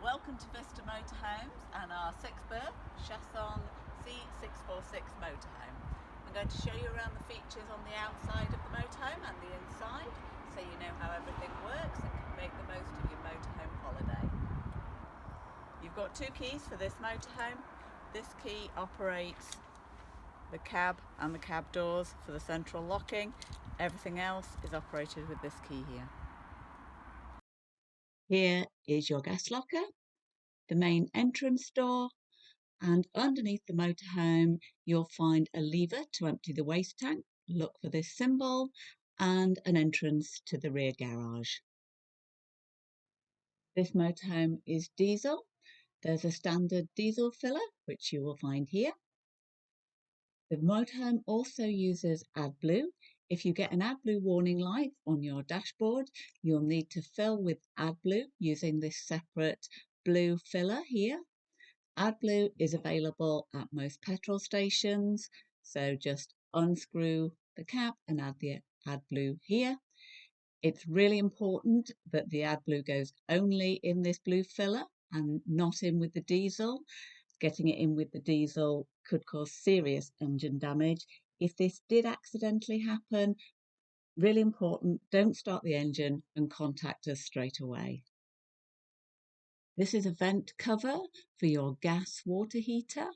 Welcome to Vista Motorhomes and our 6-berth Chausson C646 motorhome. I'm going to show you around the features on the outside of the motorhome and the inside, so you know how everything works and can make the most of your motorhome holiday. You've got two keys for this motorhome. This key operates the cab and the cab doors for the central locking. Everything else is operated with this key here. Here is your gas locker, the main entrance door, and underneath the motorhome you'll find a lever to empty the waste tank. Look for this symbol, and an entrance to the rear garage. This motorhome is diesel. There's a standard diesel filler which you will find here. The motorhome also uses AdBlue. If you get an AdBlue warning light on your dashboard, you'll need to fill with AdBlue using this separate blue filler here. AdBlue is available at most petrol stations, so just unscrew the cap and add the AdBlue here. It's really important that the AdBlue goes only in this blue filler and not in with the diesel. Getting it in with the diesel could cause serious engine damage. If this did accidentally happen, really important, don't start the engine and contact us straight away. This is a vent cover for your gas water heater.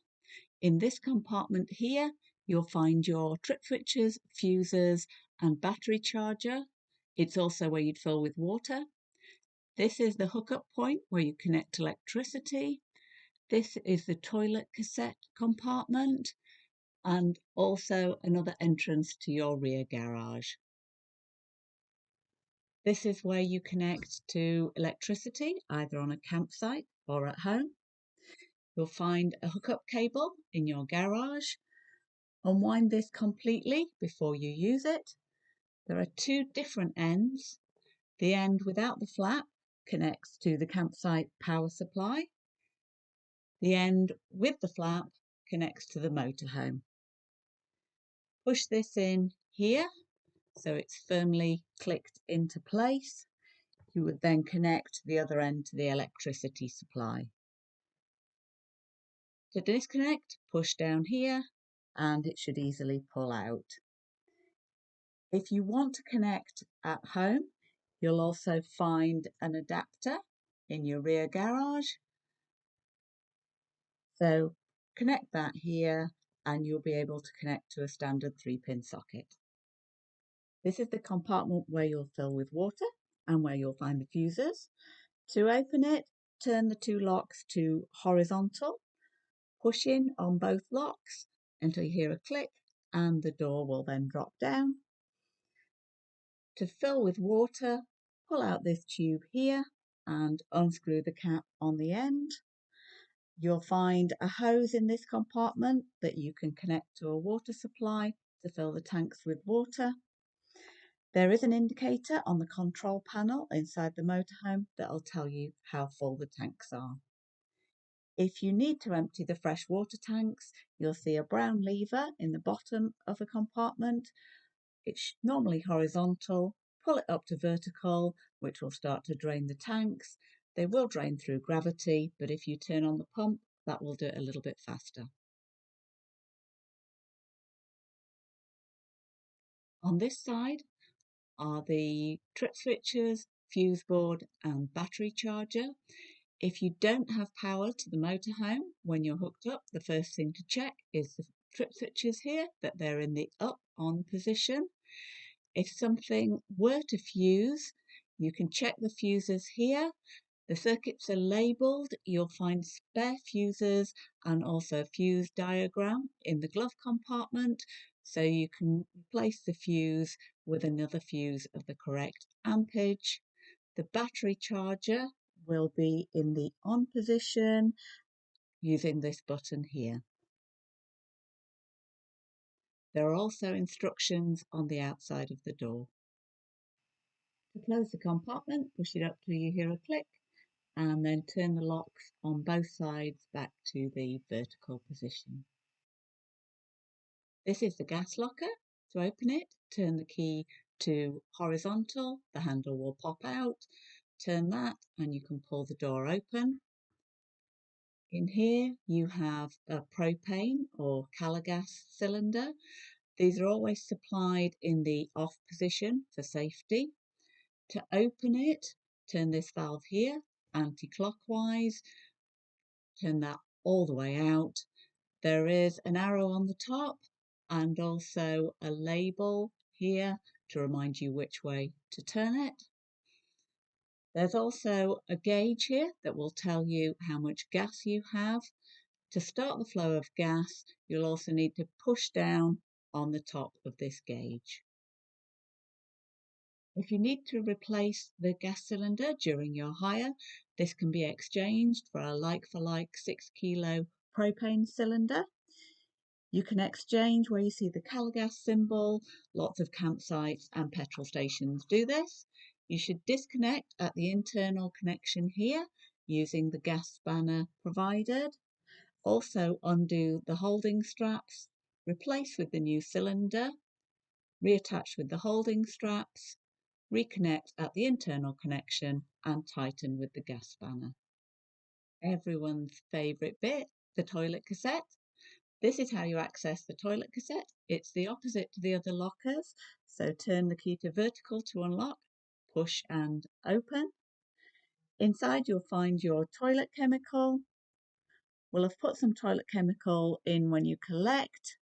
In this compartment here, you'll find your trip switches, fuses, and battery charger. It's also where you'd fill with water. This is the hookup point where you connect electricity. This is the toilet cassette compartment, and also another entrance to your rear garage. This is where you connect to electricity, either on a campsite or at home. You'll find a hookup cable in your garage. Unwind this completely before you use it. There are two different ends. The end without the flap connects to the campsite power supply. The end with the flap connects to the motorhome. Push this in here so it's firmly clicked into place. You would then connect the other end to the electricity supply. To disconnect, push down here and it should easily pull out. If you want to connect at home, you'll also find an adapter in your rear garage. So connect that here and you'll be able to connect to a standard 3-pin socket. This is the compartment where you'll fill with water and where you'll find the fuses. To open it, turn the two locks to horizontal. Push in on both locks until you hear a click and the door will then drop down. To fill with water, pull out this tube here and unscrew the cap on the end. You'll find a hose in this compartment that you can connect to a water supply to fill the tanks with water. There is an indicator on the control panel inside the motorhome that will tell you how full the tanks are. If you need to empty the fresh water tanks, you'll see a brown lever in the bottom of the compartment. It's normally horizontal. Pull it up to vertical, which will start to drain the tanks. They will drain through gravity, but if you turn on the pump, that will do it a little bit faster. On this side are the trip switches, fuse board and battery charger. If you don't have power to the motorhome when you're hooked up, the first thing to check is the trip switches here, that they're in the up-on position. If something were to fuse, you can check the fuses here. The circuits are labelled. You'll find spare fuses and also a fuse diagram in the glove compartment, so you can replace the fuse with another fuse of the correct ampage. The battery charger will be in the on position using this button here. There are also instructions on the outside of the door. To close the compartment, push it up till you hear a click and then turn the locks on both sides back to the vertical position. This is the gas locker. To open it, turn the key to horizontal, the handle will pop out. Turn that and you can pull the door open. In here you have a propane or gas cylinder. These are always supplied in the off position for safety. To open it, turn this valve here anti-clockwise, turn that all the way out. There is an arrow on the top and also a label here to remind you which way to turn it. There's also a gauge here that will tell you how much gas you have. To start the flow of gas, you'll also need to push down on the top of this gauge. If you need to replace the gas cylinder during your hire, this can be exchanged for a like-for-like 6 kilo propane cylinder. You can exchange where you see the Calagas symbol. Lots of campsites and petrol stations do this. You should disconnect at the internal connection here using the gas spanner provided. Also undo the holding straps, replace with the new cylinder, reattach with the holding straps, reconnect at the internal connection and tighten with the gas spanner. Everyone's favourite bit, the toilet cassette. This is how you access the toilet cassette. It's the opposite to the other lockers. So turn the key to vertical to unlock, push and open. Inside you'll find your toilet chemical. We'll have put some toilet chemical in when you collect.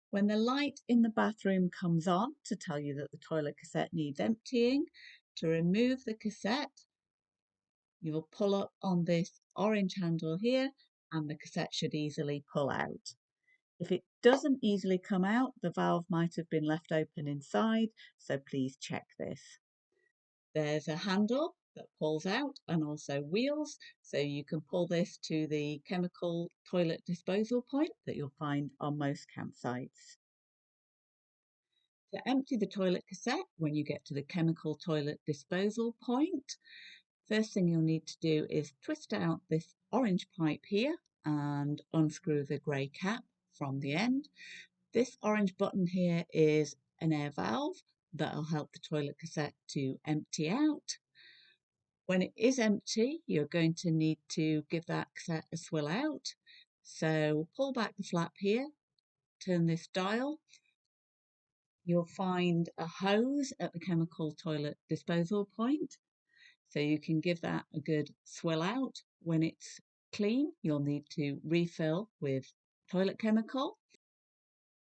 When the light in the bathroom comes on to tell you that the toilet cassette needs emptying, to remove the cassette, you'll pull up on this orange handle here and the cassette should easily pull out. If it doesn't easily come out, the valve might have been left open inside, so please check this. There's a handle that pulls out and also wheels, so you can pull this to the chemical toilet disposal point that you'll find on most campsites. To empty the toilet cassette when you get to the chemical toilet disposal point, first thing you'll need to do is twist out this orange pipe here and unscrew the grey cap from the end. This orange button here is an air valve that'll help the toilet cassette to empty out. When it is empty, you're going to need to give that cassette a swill out. So pull back the flap here, turn this dial. You'll find a hose at the chemical toilet disposal point. So you can give that a good swill out. When it's clean, you'll need to refill with toilet chemical.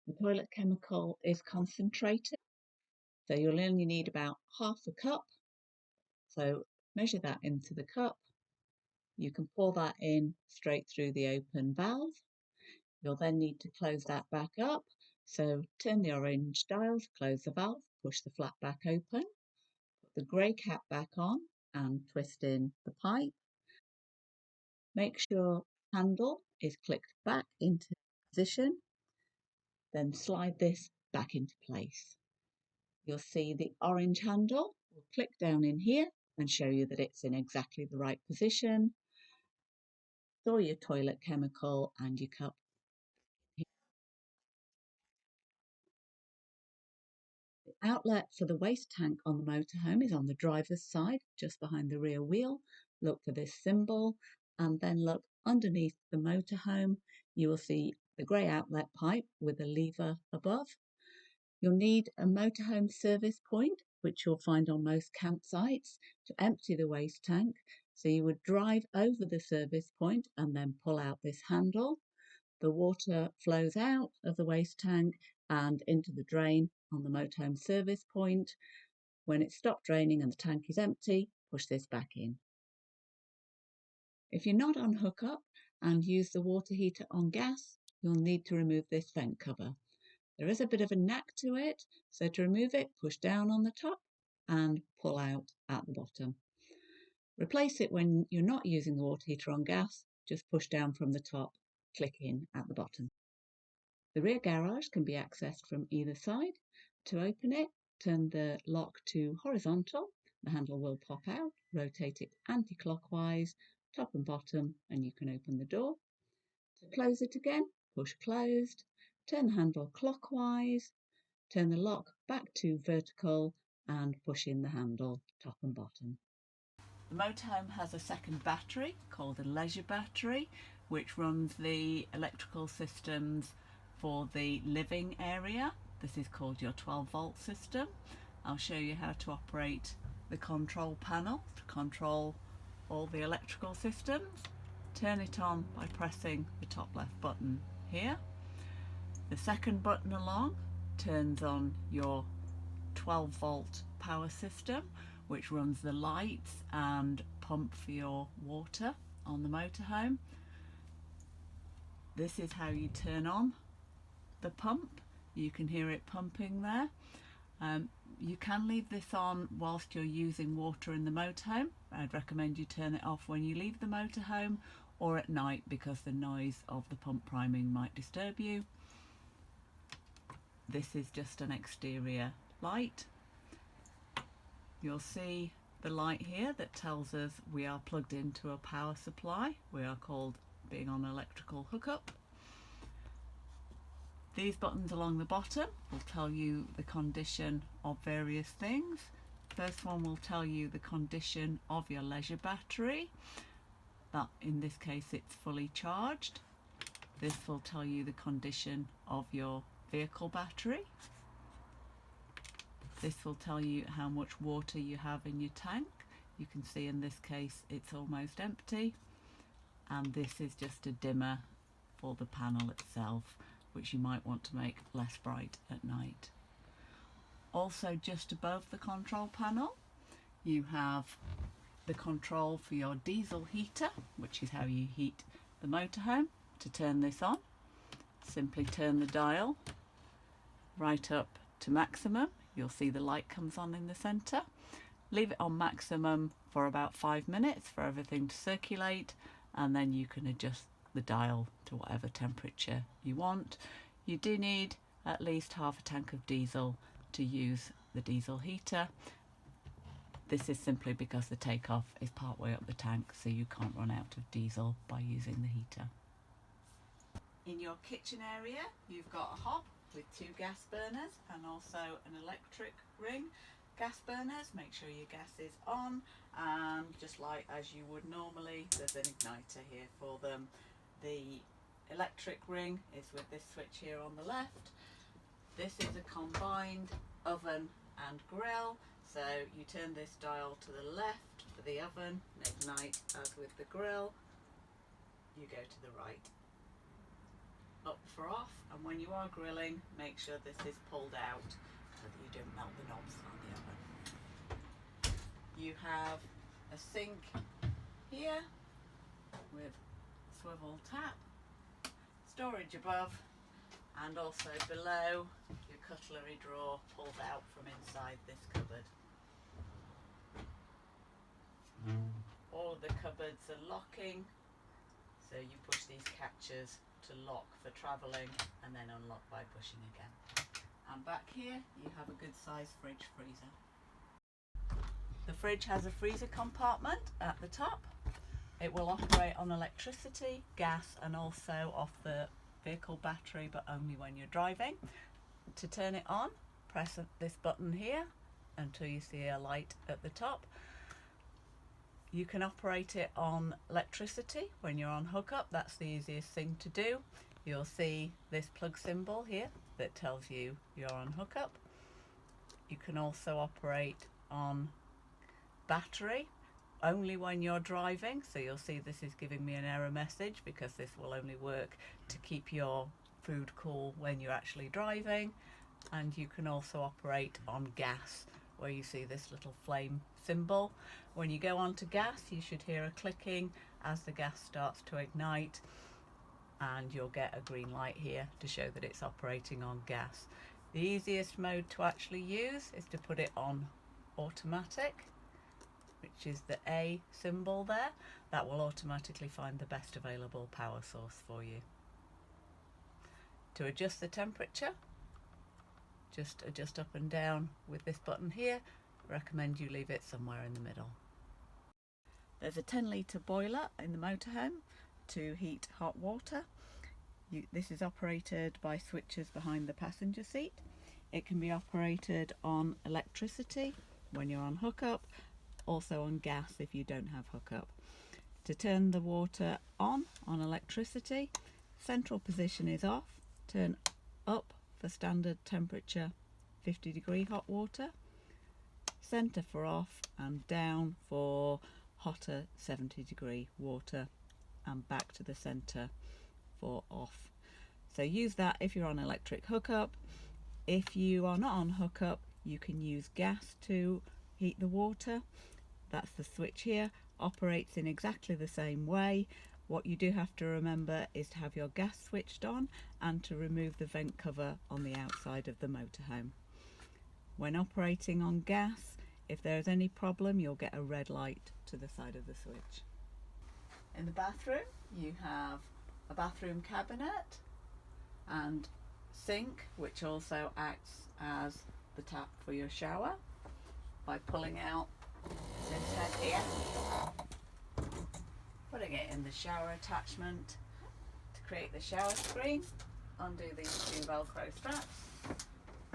The toilet chemical is concentrated, so you'll only need about half a cup. So measure that into the cup. You can pour that in straight through the open valve. You'll then need to close that back up. So turn the orange dial to close the valve, push the flap back open, put the grey cap back on and twist in the pipe. Make sure handle is clicked back into position, then slide this back into place. You'll see the orange handle will click down in here and show you that it's in exactly the right position. Store your toilet chemical and your cup. The outlet for the waste tank on the motorhome is on the driver's side, just behind the rear wheel. Look for this symbol and then look underneath the motorhome. You will see the grey outlet pipe with a lever above. You'll need a motorhome service point, which you'll find on most campsites, to empty the waste tank. So you would drive over the service point and then pull out this handle. The water flows out of the waste tank and into the drain on the motorhome service point. When it's stopped draining and the tank is empty, push this back in. If you're not on hookup and use the water heater on gas, you'll need to remove this vent cover. There is a bit of a knack to it, so to remove it, push down on the top and pull out at the bottom. Replace it when you're not using the water heater on gas, just push down from the top, click in at the bottom. The rear garage can be accessed from either side. To open it, turn the lock to horizontal, the handle will pop out, rotate it anti-clockwise, top and bottom, and you can open the door. To close it again, push closed, turn the handle clockwise, turn the lock back to vertical and push in the handle top and bottom. The motorhome has a second battery called a leisure battery, which runs the electrical systems for the living area. This is called your 12-volt system. I'll show you how to operate the control panel to control all the electrical systems. Turn it on by pressing the top left button here. The second button along turns on your 12-volt power system, which runs the lights and pump for your water on the motorhome. This is how you turn on the pump. You can hear it pumping there. You can leave this on whilst you're using water in the motorhome. I'd recommend you turn it off when you leave the motorhome or at night, because the noise of the pump priming might disturb you. This is just an exterior light. You'll see the light here that tells us we are plugged into a power supply. We are called being on electrical hookup. These buttons along the bottom will tell you the condition of various things. First one will tell you the condition of your leisure battery. That, in this case, it's fully charged. This will tell you the condition of your vehicle battery. This will tell you how much water you have in your tank. You can see in this case it's almost empty. And this is just a dimmer for the panel itself, which you might want to make less bright at night. Also, just above the control panel, you have the control for your diesel heater, which is how you heat the motorhome. To turn this on, simply turn the dial right up to maximum. You'll see the light comes on in the centre. Leave it on maximum for about 5 minutes for everything to circulate, and then you can adjust the dial to whatever temperature you want. You do need at least half a tank of diesel to use the diesel heater. This is simply because the takeoff is part way up the tank, so you can't run out of diesel by using the heater. In your kitchen area, you've got a hob with 2 gas burners and also an electric ring. Gas burners, make sure your gas is on, and just like as you would normally, there's an igniter here for them. The electric ring is with this switch here on the left. This is a combined oven and grill, so you turn this dial to the left for the oven and ignite as with the grill. You go to the right. Up for off, and when you are grilling, make sure this is pulled out so that you don't melt the knobs on the oven. You have a sink here with swivel tap, storage above, and also below your cutlery drawer pulled out from inside this cupboard. All of the cupboards are locking, so you push these catches to lock for travelling and then unlock by pushing again. And back here you have a good sized fridge freezer. The fridge has a freezer compartment at the top. It will operate on electricity, gas, and also off the vehicle battery, but only when you're driving. To turn it on, press this button here until you see a light at the top. You can operate it on electricity when you're on hookup. That's the easiest thing to do. You'll see this plug symbol here that tells you you're on hookup. You can also operate on battery only when you're driving. So you'll see this is giving me an error message because this will only work to keep your food cool when you're actually driving. And you can also operate on gas, where you see this little flame symbol. When you go on to gas, you should hear a clicking as the gas starts to ignite, and you'll get a green light here to show that it's operating on gas. The easiest mode to actually use is to put it on automatic, which is the A symbol there. That will automatically find the best available power source for you. To adjust the temperature, just adjust up and down with this button here. Recommend you leave it somewhere in the middle. There's a 10-litre boiler in the motorhome to heat hot water. This is operated by switches behind the passenger seat. It can be operated on electricity when you're on hookup, also on gas if you don't have hookup. To turn the water on electricity, central position is off, turn up for standard temperature 50-degree hot water, centre for off, and down for hotter 70-degree water, and back to the centre for off. So use that if you're on electric hookup. If you are not on hookup, you can use gas to heat the water. That's the switch here, operates in exactly the same way. What you do have to remember is to have your gas switched on and to remove the vent cover on the outside of the motorhome. When operating on gas, if there's any problem, you'll get a red light to the side of the switch. In the bathroom, you have a bathroom cabinet and sink, which also acts as the tap for your shower by pulling out this head here, putting it in the shower attachment. To create the shower screen, undo these two Velcro straps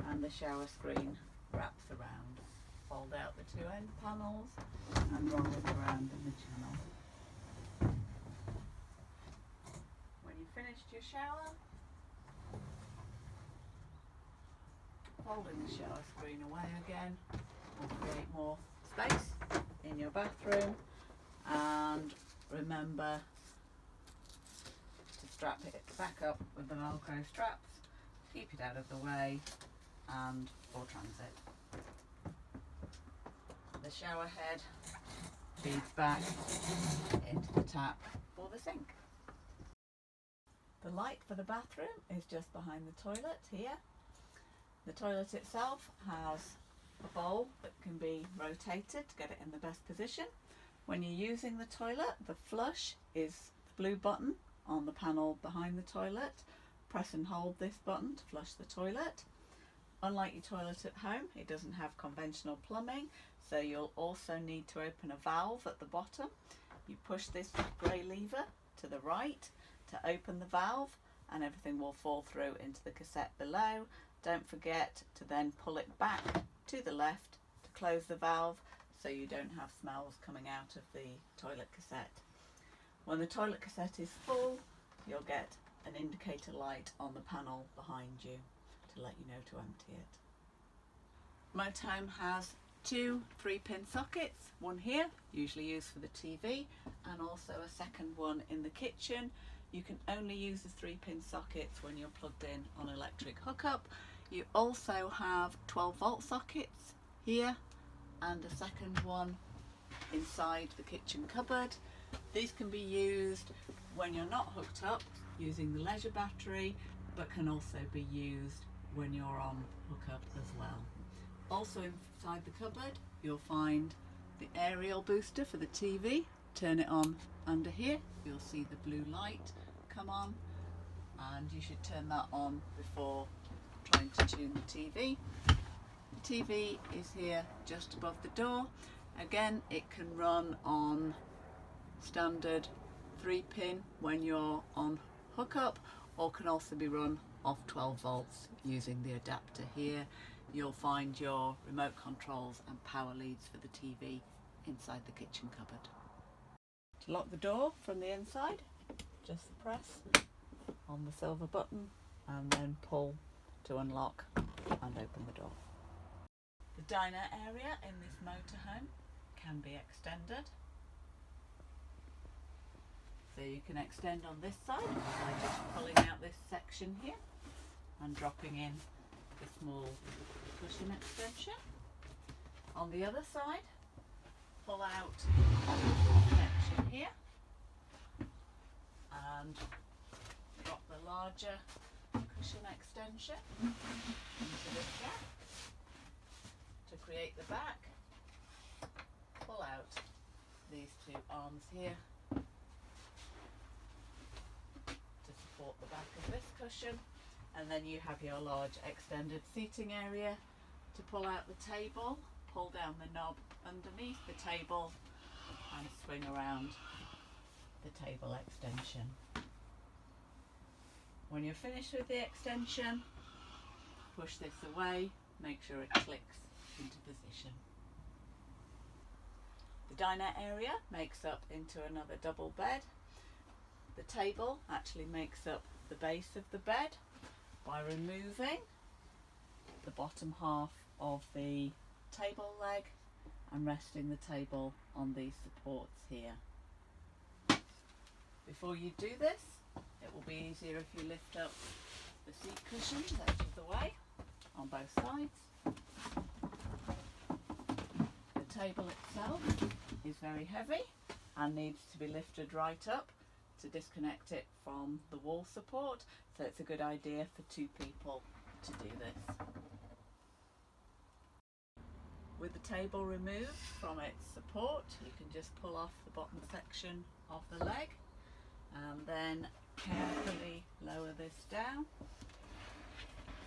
and the shower screen wraps around. Fold out the two end panels and roll it around in the channel. When you've finished your shower, folding the shower screen away again will create more space in your bathroom, and remember to strap it back up with the Velcro straps, keep it out of the way and for transit. The shower head feeds back into the tap for the sink. The light for the bathroom is just behind the toilet here. The toilet itself has a bowl that can be rotated to get it in the best position. When you're using the toilet, the flush is the blue button on the panel behind the toilet. Press and hold this button to flush the toilet. Unlike your toilet at home, it doesn't have conventional plumbing, so you'll also need to open a valve at the bottom. You push this grey lever to the right to open the valve and everything will fall through into the cassette below. Don't forget to then pull it back to the left to close the valve so you don't have smells coming out of the toilet cassette. When the toilet cassette is full, you'll get an indicator light on the panel behind you to let you know to empty it. Motorhome has two 3-pin sockets, one here, usually used for the TV, and also a second one in the kitchen. You can only use the 3-pin sockets when you're plugged in on electric hookup. You also have 12-volt sockets here and a second one inside the kitchen cupboard. These can be used when you're not hooked up using the leisure battery, but can also be used when you're on hookup as well. Also inside the cupboard you'll find the aerial booster for the TV. Turn it on under here, you'll see the blue light come on, and you should turn that on before trying to tune the TV. The TV is here just above the door. Again, it can run on standard 3-pin when you're on hookup, or can also be run off 12 volts using the adapter here. You'll find your remote controls and power leads for the TV inside the kitchen cupboard. To lock the door from the inside, just press on the silver button and then pull to unlock and open the door. The diner area in this motorhome can be extended. So you can extend on this side by just pulling out this section here and dropping in the small cushion extension. On the other side, pull out the section here and drop the larger cushion extension into this gap. To create the back, pull out these two arms here to support the back of this cushion, and then you have your large extended seating area. To pull out the table, pull down the knob underneath the table and swing around the table extension. When you're finished with the extension, push this away, make sure it clicks into position. The dinette area makes up into another double bed. The table actually makes up the base of the bed by removing the bottom half of the table leg and resting the table on these supports here. Before you do this, it will be easier if you lift up the seat cushions out of the way on both sides. The table itself is very heavy and needs to be lifted right up to disconnect it from the wall support, so it's a good idea for two people to do this. With the table removed from its support, you can just pull off the bottom section of the leg and then carefully lower this down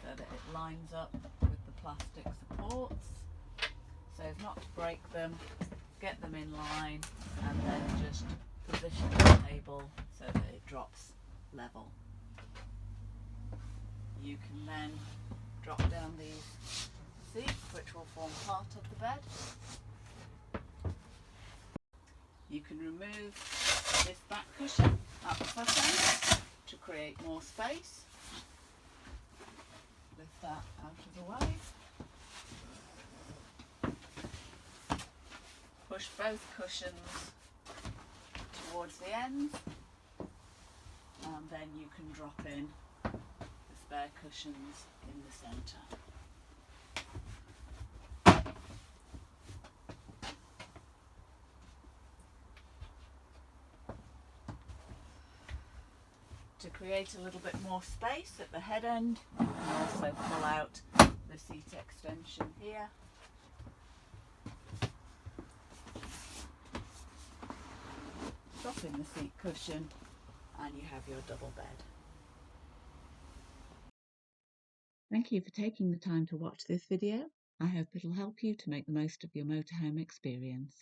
so that it lines up with the plastic supports, so as not to break them. Get them in line and then just position the table so that it drops level. You can then drop down these seats, which will form part of the bed. You can remove this back cushion at the foot end to create more space. Lift that out of the way. Push both cushions towards the ends, and then you can drop in the spare cushions in the centre. To create a little bit more space at the head end, you can also pull out the seat extension here. Drop in the seat cushion and you have your double bed. Thank you for taking the time to watch this video. I hope it'll help you to make the most of your motorhome experience.